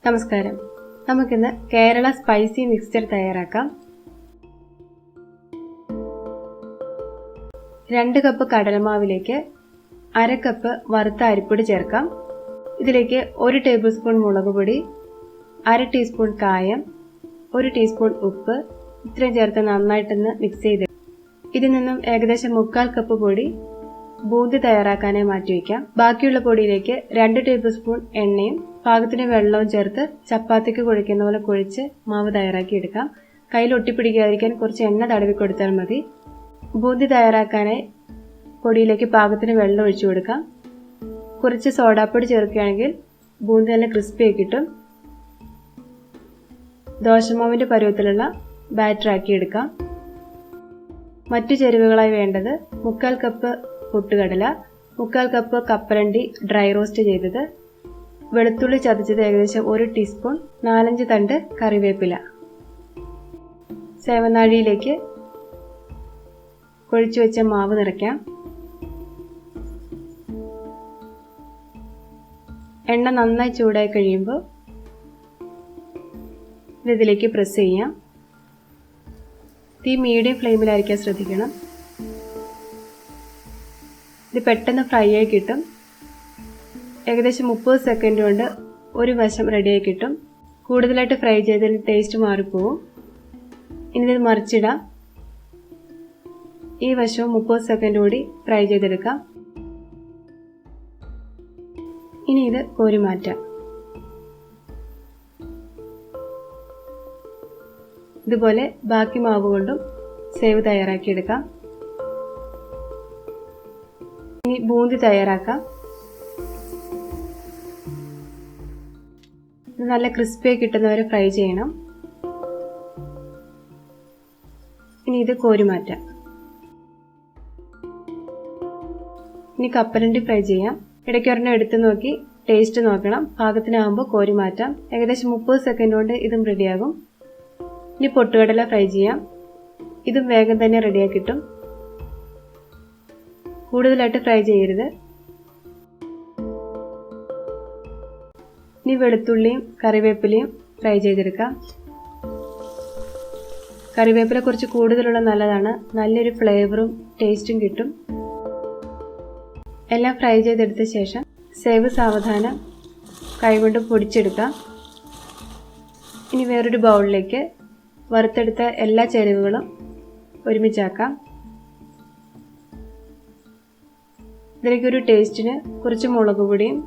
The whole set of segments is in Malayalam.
നമസ്കാരം. നമുക്കിന്ന് കേരള സ്പൈസി മിക്സ്ചർ തയ്യാറാക്കാം. 2 കപ്പ് കടലമാവിലേക്ക് 1/2 കപ്പ് വറുത്ത അരിപ്പൊടി ചേർക്കാം. ഇതിലേക്ക് 1 ടേബിൾ സ്പൂൺ മുളക് പൊടി, 1/2 ടീസ്പൂൺ കായം, 1 ടീസ്പൂൺ ഉപ്പ് ഇത്രയും ചേർത്ത് നന്നായിട്ടൊന്ന് മിക്സ് ചെയ്ത് ഇതിൽ നിന്നും ഏകദേശം 1/4 കപ്പ് പൊടി ബൂന്തി തയ്യാറാക്കാനായി മാറ്റിവെക്കാം. ബാക്കിയുള്ള പൊടിയിലേക്ക് 2 ടേബിൾ സ്പൂൺ എണ്ണയും പാകത്തിന് വെള്ളവും ചേർത്ത് ചപ്പാത്തിക്ക് കുഴയ്ക്കുന്ന പോലെ കുഴച്ച് മാവ് തയ്യാറാക്കി എടുക്കാം. കയ്യിൽ ഒട്ടിപ്പിടിക്കാതിരിക്കാൻ കുറച്ച് എണ്ണ തടവി കൊടുത്താൽ മതി. ബൂന്തി തയ്യാറാക്കാനായി പൊടിയിലേക്ക് പാകത്തിന് വെള്ളം ഒഴിച്ചു കൊടുക്കാം. കുറച്ച് സോഡാപ്പൊടി ചേർക്കുകയാണെങ്കിൽ ബൂന്തി നല്ല ക്രിസ്പിയായി കിട്ടും. ദോശമാവിൻ്റെ പരുവത്തിലുള്ള ബാറ്ററാക്കി എടുക്കാം. മറ്റു ചേരുവകളായി വേണ്ടത് 1/4 കപ്പ് പൊട്ടുകടല, 1/4 കപ്പ് കപ്പലണ്ടി ഡ്രൈ റോസ്റ്റ് ചെയ്തത്, വെളുത്തുള്ളി ചതച്ചത് ഏകദേശം 1 ടീസ്പൂൺ, 4-5 തണ്ട് കറിവേപ്പില. സേവനാഴിയിലേക്ക് കുഴച്ചു വെച്ച മാവ് നിറയ്ക്കാം. എണ്ണ നന്നായി ചൂടായി കഴിയുമ്പോൾ ഇതിലേക്ക് പ്രസ് ചെയ്യാം. തീ മീഡിയം ഫ്ലെയിമിലായിരിക്കാൻ ശ്രദ്ധിക്കണം. ഇത് പെട്ടെന്ന് ഫ്രൈ ആയി കിട്ടും. ഏകദേശം 30 സെക്കൻഡ് കൊണ്ട് ഒരു വശം റെഡിയായി കിട്ടും. കൂടുതലായിട്ട് ഫ്രൈ ചെയ്തതിൽ ടേസ്റ്റ് മാറിപ്പോവും. ഇനി ഇത് മറിച്ചിടാം. ഈ വശവും 30 സെക്കൻഡ് കൂടി ഫ്രൈ ചെയ്തെടുക്കാം. ഇനി ഇത് കോരി മാറ്റാം. ഇതുപോലെ ബാക്കി മാവ് കൊണ്ടും സേവ് തയ്യാറാക്കിയെടുക്കാം. ഇനി ബൂന്തി തയ്യാറാക്കാം. നല്ല ക്രിസ്പിയായി കിട്ടുന്നവരെ ഫ്രൈ ചെയ്യണം. ഇനി ഇത് കോരി മാറ്റാം. ഇനി കപ്പലണ്ടി ഫ്രൈ ചെയ്യാം. ഇടയ്ക്കൊരെണ്ണം എടുത്തു നോക്കി ടേസ്റ്റ് നോക്കണം. പാകത്തിനാകുമ്പോൾ കോരി മാറ്റാം. ഏകദേശം 30 സെക്കൻഡ് കൊണ്ട് ഇതും റെഡിയാകും. ഇനി പൊട്ടുകടല ഫ്രൈ ചെയ്യാം. ഇതും വേഗം തന്നെ റെഡിയാക്കി കിട്ടും. കൂടുതലായിട്ട് ഫ്രൈ ചെയ്യരുത്. ഇനി വെളുത്തുള്ളിയും കറിവേപ്പിലയും ഫ്രൈ ചെയ്തെടുക്കാം. കറിവേപ്പില കുറച്ച് കൂടുതലുള്ള നല്ലതാണ്. നല്ലൊരു ഫ്ലേവറും ടേസ്റ്റും കിട്ടും. എല്ലാം ഫ്രൈ ചെയ്തെടുത്ത ശേഷം സേവ് സാവധാനം കൈകൊണ്ട് പൊടിച്ചെടുക്കാം. ഇനി വേറൊരു ബൗളിലേക്ക് വറുത്തെടുത്ത എല്ലാ ചേരുവകളും ഒരുമിച്ചാക്കാം. ഇതിലേക്കൊരു ടേസ്റ്റിന് കുറച്ച് മുളക് പൊടിയും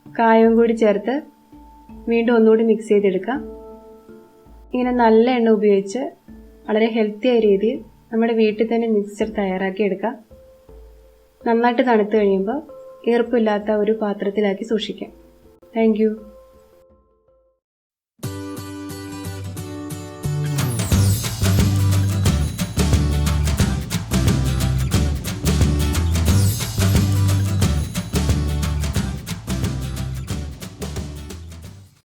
കായവും കൂടി ചേർത്ത് വീണ്ടും ഒന്നുകൂടി മിക്സ് ചെയ്തെടുക്കാം. ഇങ്ങനെ നല്ല എണ്ണ ഉപയോഗിച്ച് വളരെ ഹെൽത്തിയായ രീതിയിൽ നമ്മുടെ വീട്ടിൽ തന്നെ മിക്സ്ചർ തയ്യാറാക്കി എടുക്കാം. നന്നായിട്ട് തണുത്ത് കഴിയുമ്പോൾ ഈർപ്പില്ലാത്ത ഒരു പാത്രത്തിലാക്കി സൂക്ഷിക്കാം. Thank you.